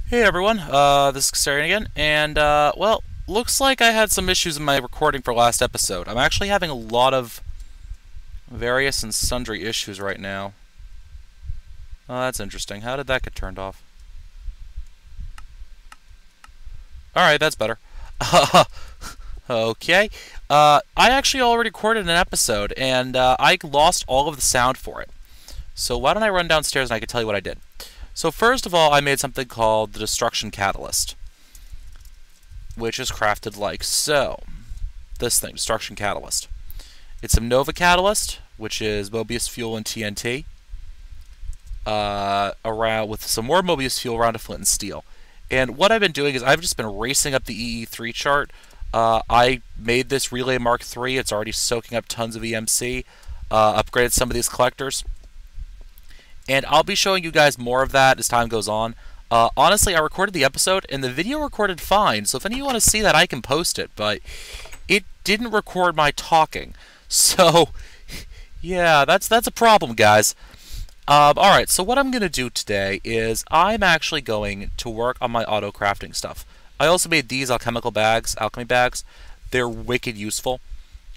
Hey everyone, this is Cassarian again, and well, looks like I had some issues in my recording for last episode. I'm actually having a lot of various and sundry issues right now. Oh, that's interesting. How did that get turned off? Alright, that's better. Okay. I actually already recorded an episode, and I lost all of the sound for it. So why don't I run downstairs and I can tell you what I did. So first of all, I made something called the Destruction Catalyst, which is crafted like so. This thing, Destruction Catalyst. It's some Nova Catalyst, which is Mobius Fuel and TNT, around with some more Mobius Fuel around to Flint and Steel. And what I've been doing is I've just been racing up the EE3 chart. I made this Relay Mark III. It's already soaking up tons of EMC. Upgraded some of these collectors. And I'll be showing you guys more of that as time goes on. Honestly, I recorded the episode, and the video recorded fine, so if any of you want to see that, I can post it, but it didn't record my talking. So, yeah, that's a problem, guys. Alright, so what I'm going to do today is I'm actually going to work on my auto-crafting stuff. I also made these alchemy bags. They're wicked useful.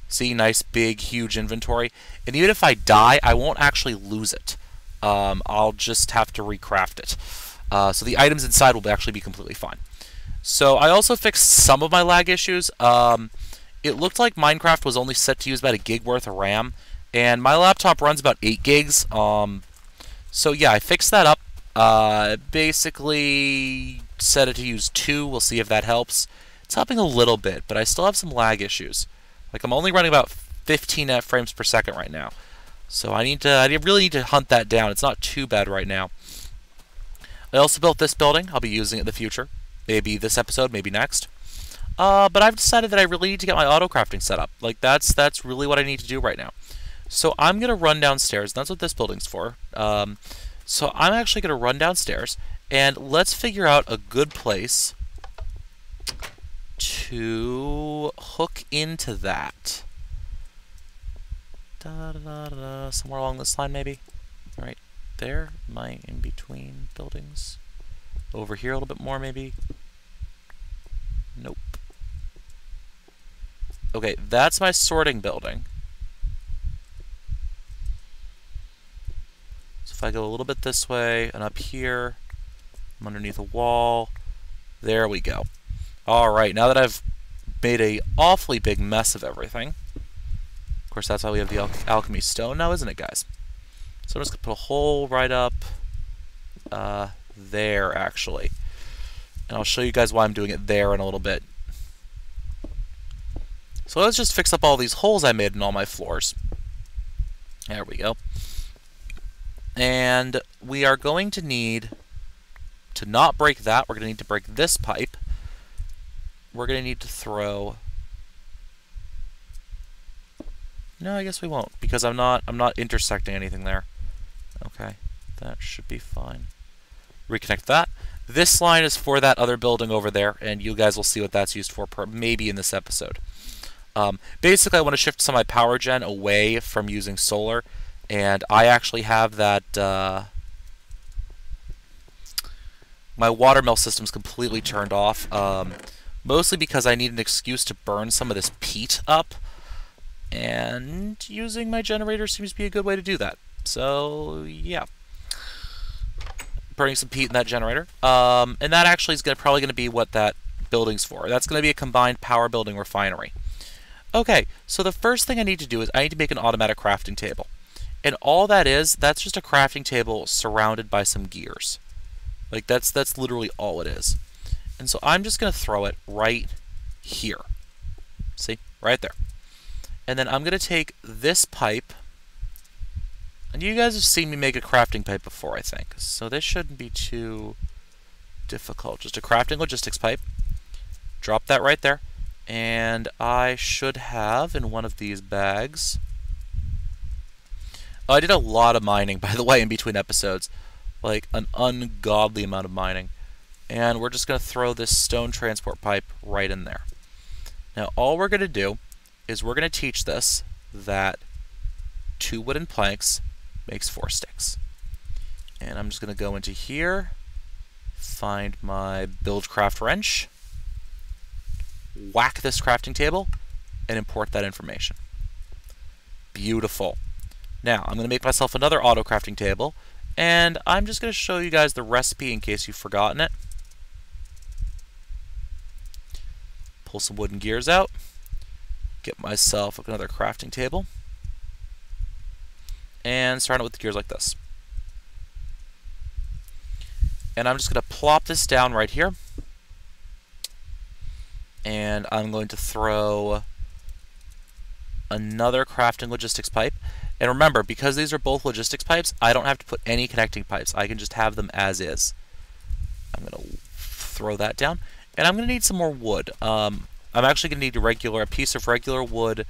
See, nice, big, huge inventory. And even if I die, I won't actually lose it. I'll just have to recraft it. So the items inside will actually be completely fine. So I also fixed some of my lag issues. It looked like Minecraft was only set to use about a gig worth of RAM, and my laptop runs about 8 gigs. So yeah, I fixed that up. Basically set it to use 2. We'll see if that helps. It's helping a little bit, but I still have some lag issues. Like I'm only running about 15 frames per second right now. So I really need to hunt that down. It's not too bad right now. I also built this building. I'll be using it in the future. Maybe this episode, maybe next. But I've decided that I really need to get my auto crafting set up. Like that's really what I need to do right now. So I'm gonna run downstairs. That's what this building's for. So I'm actually gonna run downstairs and let's figure out a good place to hook into that. Somewhere along this line, maybe. Right there, my in between buildings. Over here a little bit more, maybe. Nope. Okay, that's my sorting building. So if I go a little bit this way and up here, I'm underneath a wall. There we go. Alright, now that I've made a awfully big mess of everything. Of course, that's why we have the alchemy stone now, isn't it, guys? So I'm just going to put a hole right up there, actually. And I'll show you guys why I'm doing it there in a little bit. So let's just fix up all these holes I made in all my floors. There we go. And we are going to need to not break that. We're going to need to break this pipe. We're going to need to throw... No, I guess we won't, because I'm not intersecting anything there. Okay, that should be fine. Reconnect that. This line is for that other building over there, and you guys will see what that's used for maybe in this episode. Basically, I want to shift some of my power gen away from using solar, and I actually have that... my watermill system's completely turned off, mostly because I need an excuse to burn some of this peat up. And using my generator seems to be a good way to do that. So, yeah. Burning some peat in that generator. And that actually is probably going to be what that building's for. That's going to be a combined power building refinery. Okay, so the first thing I need to do is I need to make an automatic crafting table. And all that is, that's just a crafting table surrounded by some gears. Like, that's literally all it is. And so I'm just going to throw it right here. See? Right there. And then I'm going to take this pipe, and you guys have seen me make a crafting pipe before, I think. So this shouldn't be too difficult. Just a crafting logistics pipe. Drop that right there. And I should have in one of these bags... Oh, I did a lot of mining, by the way, in between episodes. Like, an ungodly amount of mining. And we're just going to throw this stone transport pipe right in there. Now, all we're going to do is we're going to teach this that 2 wooden planks makes 4 sticks. And I'm just going to go into here, Find my Buildcraft wrench, whack this crafting table, and import that information. Beautiful. Now, I'm going to make myself another auto crafting table, and I'm just going to show you guys the recipe in case you've forgotten it. Pull some wooden gears out, get myself another crafting table, and start it with the gears like this. And I'm just going to plop this down right here, and I'm going to throw another crafting logistics pipe. And remember, because these are both logistics pipes, I don't have to put any connecting pipes. I can just have them as is. I'm going to throw that down. And I'm going to need some more wood. I'm actually going to need a piece of regular wood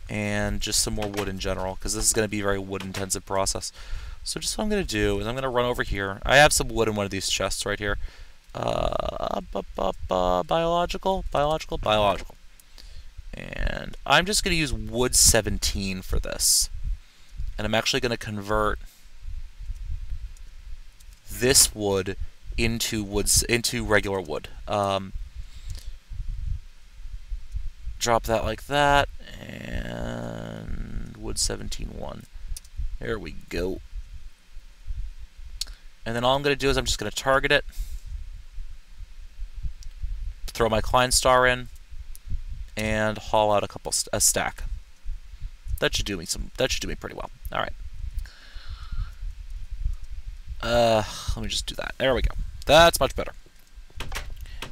and just some more wood in general, because this is going to be a very wood-intensive process. So just what I'm going to do is I'm going to run over here. I have some wood in one of these chests right here. Biological. And I'm just going to use wood 17 for this. And I'm actually going to convert this wood into regular wood. Drop that like that, and wood 17.1. There we go. And then all I'm going to do is I'm just going to target it, throw my Klein star in, and haul out a stack. That should do me pretty well. All right. Let me just do that. There we go. That's much better.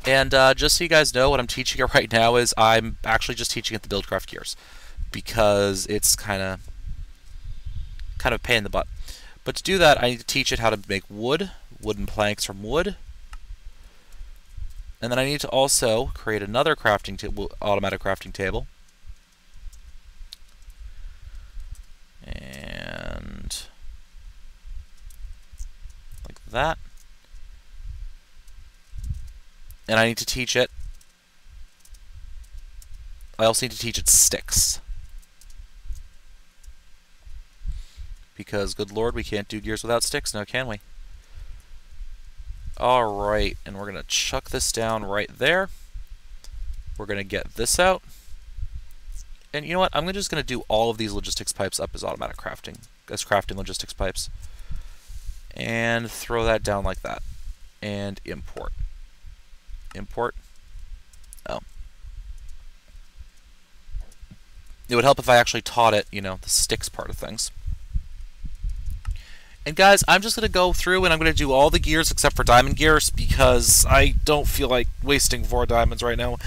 And just so you guys know, what I'm teaching you right now is I'm actually just teaching it the Buildcraft gears, because it's kind of a pain in the butt. But to do that, I need to teach it how to make wooden planks from wood. And then I need to also create another automatic crafting table. And like that. And I need to teach it. I also need to teach it sticks. Because, good lord, we can't do gears without sticks now, can we? Alright, and we're going to chuck this down right there. We're going to get this out. And you know what? I'm just going to do all of these logistics pipes up as automatic crafting, as crafting logistics pipes. And throw that down like that. And import. Import. Oh. It would help if I actually taught it, the sticks part of things. And guys, I'm just going to go through and I'm going to do all the gears except for diamond gears, because I don't feel like wasting 4 diamonds right now.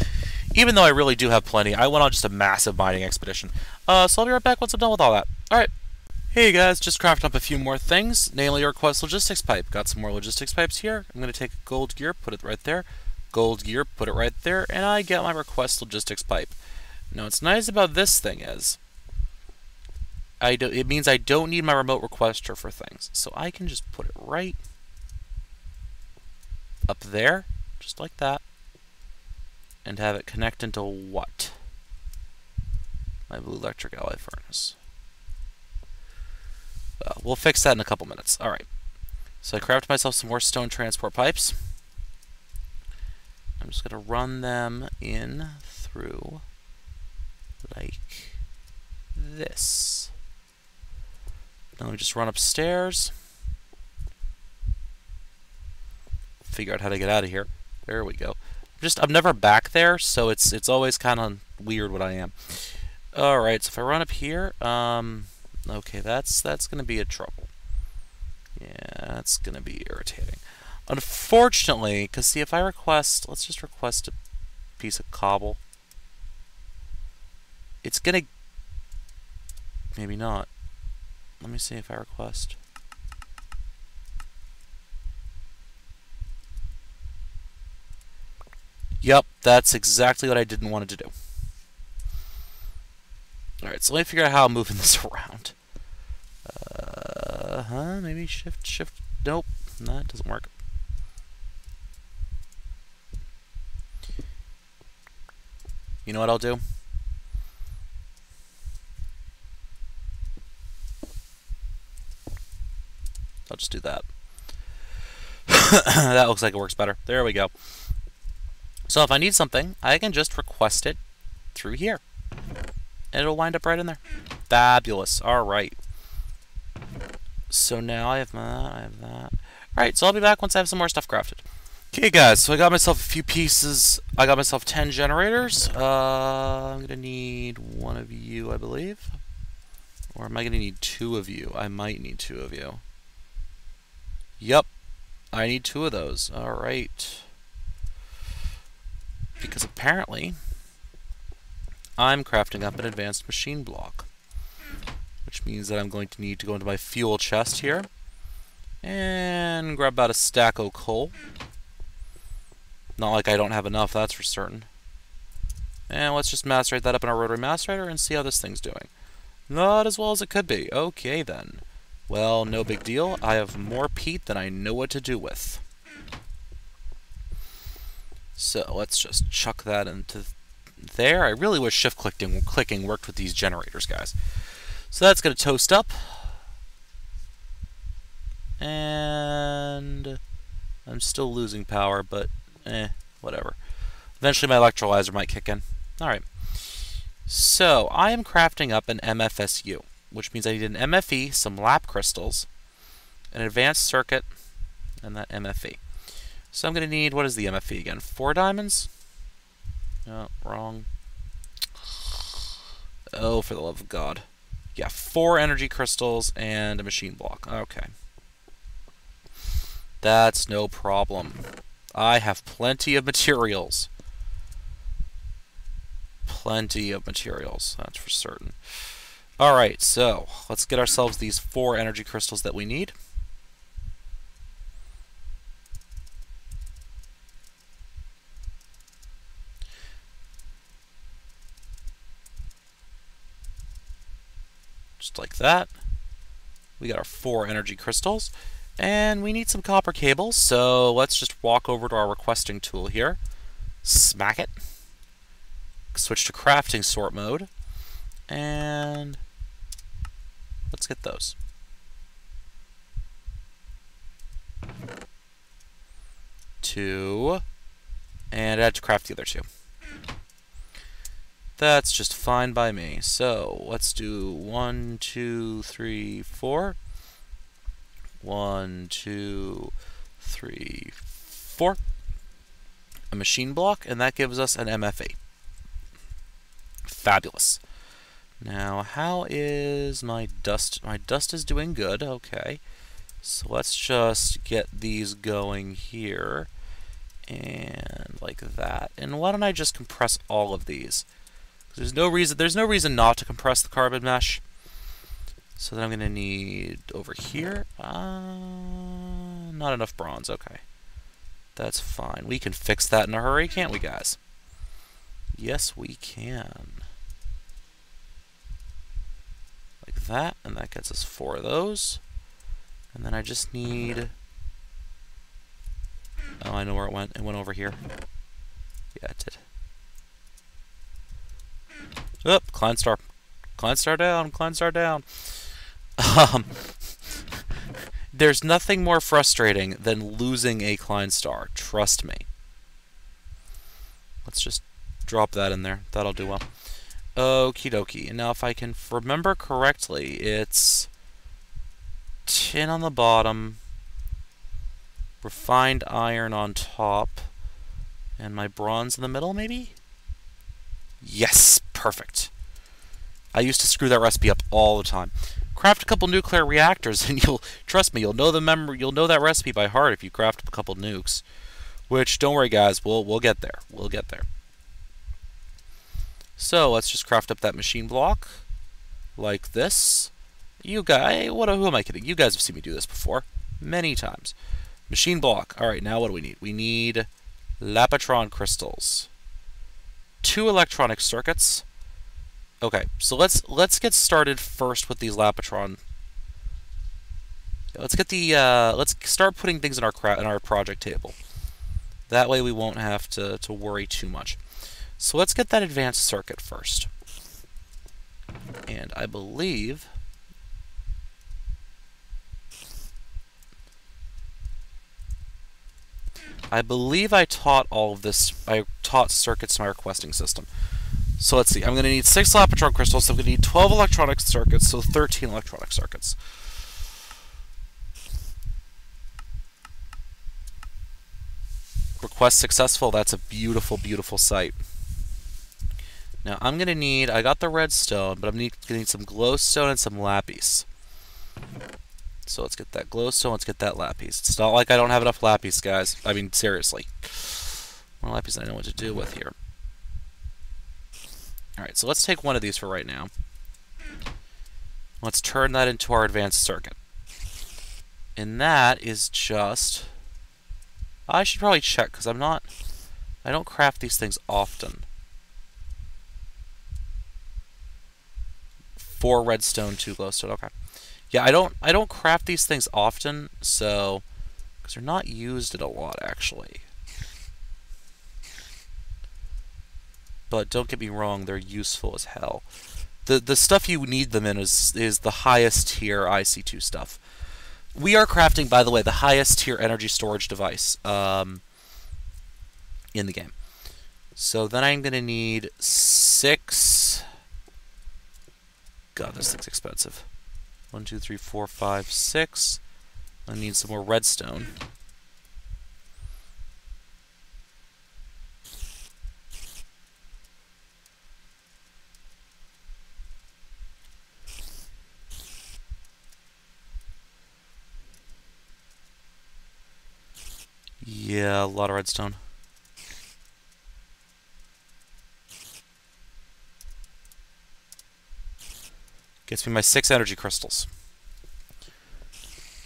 Even though I really do have plenty. I went on just a massive mining expedition. So I'll be right back once I'm done with all that. Alright. Hey guys, just crafted up a few more things, namely a request logistics pipe. Got some more logistics pipes here. I'm going to take a gold gear, put it right there. Gold gear, put it right there, and I get my request logistics pipe. Now what's nice about this thing is, it means I don't need my remote requester for things. So I can just put it right up there, just like that, and have it connect into what? My blue electric alloy furnace. We'll fix that in a couple minutes. Alright. So I crafted myself some more stone transport pipes. I'm just going to run them in through like this. Then we just run upstairs. Figure out how to get out of here. There we go. I'm never back there, so it's always kind of weird when I am. Alright, so if I run up here, okay, that's going to be a trouble. Yeah, that's going to be irritating. Unfortunately, because see, if I request, let's just request a piece of cobble. It's going to, maybe not. Let me see if I request. Yep, that's exactly what I didn't want it to do. Alright, so let me figure out how I'm moving this around. Maybe shift. Nope, that doesn't work. You know what I'll do? I'll just do that. That looks like it works better. There we go. So if I need something, I can just request it through here. And it'll wind up right in there. Fabulous. Alright. So now I have that, I have that. Alright, so I'll be back once I have some more stuff crafted. Okay guys, so I got myself a few pieces. I got myself 10 generators. I'm going to need one of you, I believe. Or am I going to need 2 of you? I might need 2 of you. Yep. I need 2 of those. Alright. Because apparently I'm crafting up an advanced machine block. Which means that I'm going to need to go into my fuel chest here. And grab about a stack of coal. Not like I don't have enough, that's for certain. And let's just macerate that up in our rotary macerator and see how this thing's doing. Not as well as it could be. Okay, then. Well, no big deal. I have more peat than I know what to do with. So, let's just chuck that into there. I really wish shift clicking worked with these generators, guys. So that's going to toast up. And I'm still losing power, but whatever. Eventually my electrolyzer might kick in. Alright. So, I am crafting up an MFSU, which means I need an MFE, some lap crystals, an advanced circuit, and that MFE. So I'm going to need, what is the MFE again? 4 diamonds? No, wrong. Oh, for the love of God. Yeah, 4 energy crystals and a machine block. Okay. That's no problem. I have plenty of materials. Plenty of materials, that's for certain. Alright, so let's get ourselves these 4 energy crystals that we need. Just like that. We got our 4 energy crystals. And we need some copper cables, so let's just walk over to our requesting tool here. Smack it. Switch to crafting sort mode. And let's get those. 2. And I had to craft the other 2. That's just fine by me. So let's do 1, 2, 3, 4. 1, 2, 3, 4. A machine block, and that gives us an MFA. Fabulous. Now, how is my dust? My dust is doing good. Okay. So let's just get these going here. And like that. And why don't I just compress all of these? There's no reason not to compress the carbon mesh. So then I'm going to need over here. Not enough bronze. Okay. That's fine. We can fix that in a hurry, can't we, guys? Yes, we can. Like that, and that gets us 4 of those. And then I just need... Oh, I know where it went. It went over here. Yeah, it did. Oh, Kleinstar. Kleinstar down, Kleinstar down. There's nothing more frustrating than losing a Kleinstar. Trust me. Let's just drop that in there. That'll do well. Okie dokie. Now, if I can remember correctly, it's tin on the bottom, refined iron on top, and my bronze in the middle, maybe? Yes! Perfect. I used to screw that recipe up all the time. Craft a couple nuclear reactors, and trust me, you'll know that recipe by heart if you craft up a couple nukes. Which, don't worry, guys, we'll get there. We'll get there. So let's just craft up that machine block like this. You guys, who am I kidding? You guys have seen me do this before, many times. Machine block. All right, now what do we need? We need Lapotron crystals, 2 electronic circuits. Okay, so let's get started first with these Lapotron. Let's get the let's start putting things in our project table. That way we won't have to worry too much. So let's get that advanced circuit first. And I believe I believe I taught all of this. I taught circuits to my requesting system. So let's see. I'm going to need 6 Lapotron crystals. So I'm going to need 12 electronic circuits. So 13 electronic circuits. Request successful. That's a beautiful, beautiful site. Now I'm going to need. I got the redstone, but I'm going to need some glowstone and some lapis. So let's get that glowstone, let's get that lapis. It's not like I don't have enough lapis, guys. I mean, seriously. More lapis than I know what to do with here. Alright, so let's take one of these for right now. Let's turn that into our advanced circuit. And that is just... I should probably check, because I don't craft these things often. 4 redstone, 2 glowstone, okay. Yeah, I don't craft these things often, so because they're not used it a lot actually. But don't get me wrong, they're useful as hell. The stuff you need them in is the highest tier IC2 stuff. We are crafting, by the way, the highest tier energy storage device in the game. So then I'm going to need 6. God, this thing's expensive. 1, 2, 3, 4, 5, 6. I need some more redstone. Yeah, a lot of redstone. Gets me my 6 energy crystals.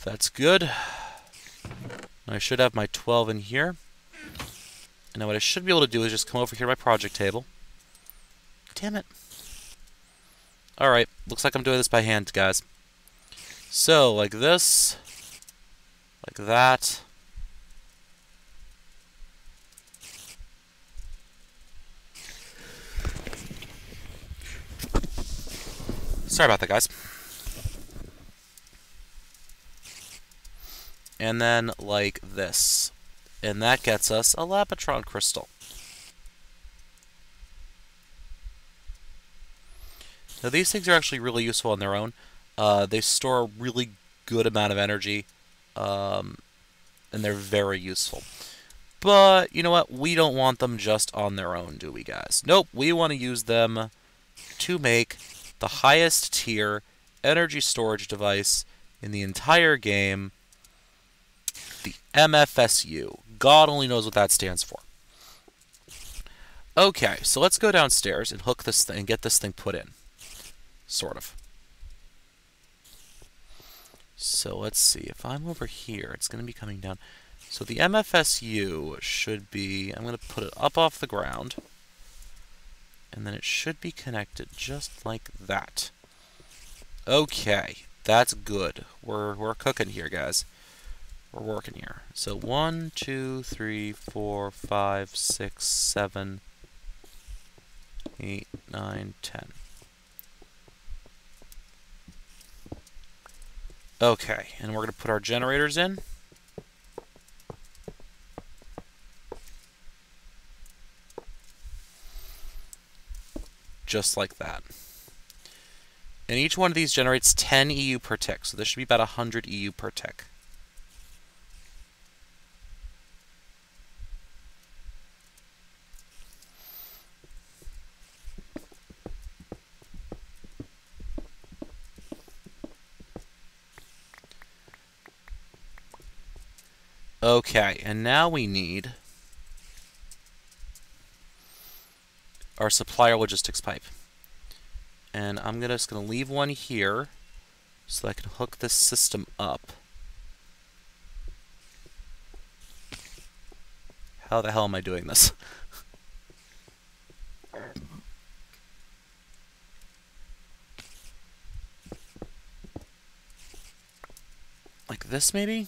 That's good. I should have my 12 in here. And now what I should be able to do is just come over here to my project table. Damn it. Alright, looks like I'm doing this by hand, guys. So, like this. Like that. Sorry about that, guys. And then like this. And that gets us a Lapotron crystal. Now these things are actually really useful on their own. They store a really good amount of energy, and they're very useful. But, you know what? We don't want them just on their own, do we, guys? Nope, we want to use them to make the highest tier energy storage device in the entire game, the MFSU. God only knows what that stands for. Okay, so let's go downstairs and hook this thing and get this thing put in. Sort of. So let's see. If I'm over here, it's going to be coming down. So the MFSU should be... I'm going to put it up off the ground. And then it should be connected just like that. Okay, that's good. We're cooking here, guys. We're working here. So 1, 2, 3, 4, 5, 6, 7, 8, 9, 10. Okay, and we're going to put our generators in. Just like that. And each one of these generates 10 EU per tick, so this should be about 100 EU per tick. Okay, and now we need our supplier logistics pipe. And I'm just going to leave one here so that I can hook this system up. How the hell am I doing this? Like this, maybe?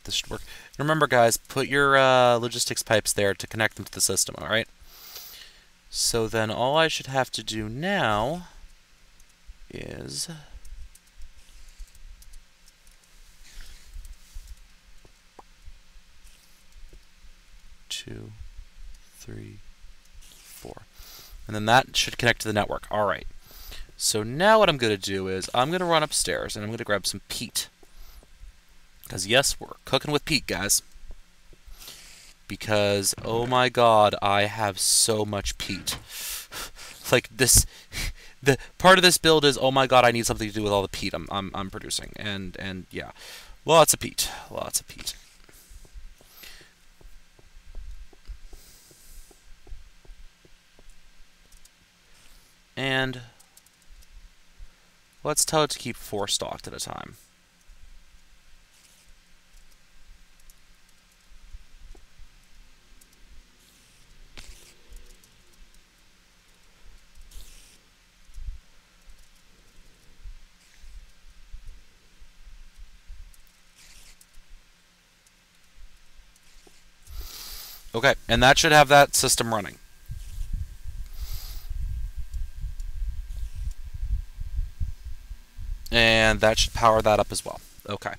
The this should work. Remember, guys, put your logistics pipes there to connect them to the system, alright? So then all I should have to do now is... 2, 3, 4. And then that should connect to the network. Alright. So now what I'm going to do is I'm going to run upstairs and I'm going to grab some peat. Because yes, we're cooking with peat, guys. Because, oh my god, I have so much peat. Like, this... The part of this build is, oh my god, I need something to do with all the peat I'm producing. And yeah. Lots of peat. Lots of peat. And let's tell it to keep 4 stocked at a time. Okay, and that should have that system running. And that should power that up as well. Okay.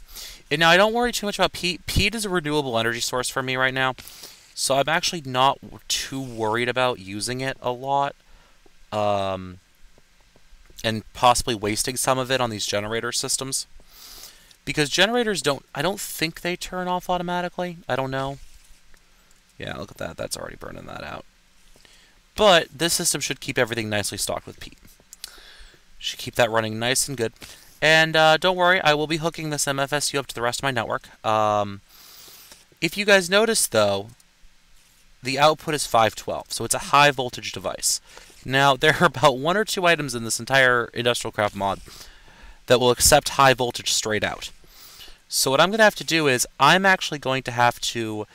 And now I don't worry too much about peat. Peat is a renewable energy source for me right now. So I'm actually not too worried about using it a lot. And possibly wasting some of it on these generator systems. Because generators I don't think they turn off automatically. I don't know. Yeah, look at that. That's already burning that out. But this system should keep everything nicely stocked with peat. Should keep that running nice and good. And don't worry, I will be hooking this MFSU up to the rest of my network. If you guys notice, though, the output is 512, so it's a high voltage device. Now, there are about 1 or 2 items in this entire Industrial Craft mod that will accept high voltage straight out. So what I'm going to have to do is, I'm actually going to have to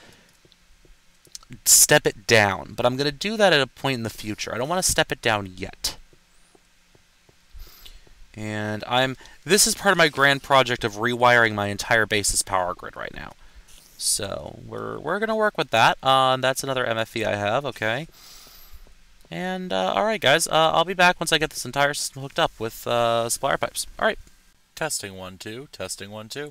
step it down. But I'm going to do that at a point in the future. I don't want to step it down yet. And this is part of my grand project of rewiring my entire base's power grid right now. So we're going to work with that. That's another MFE I have, okay. And alright guys, I'll be back once I get this entire system hooked up with supplier pipes. Alright. Testing 1 2, testing 1 2.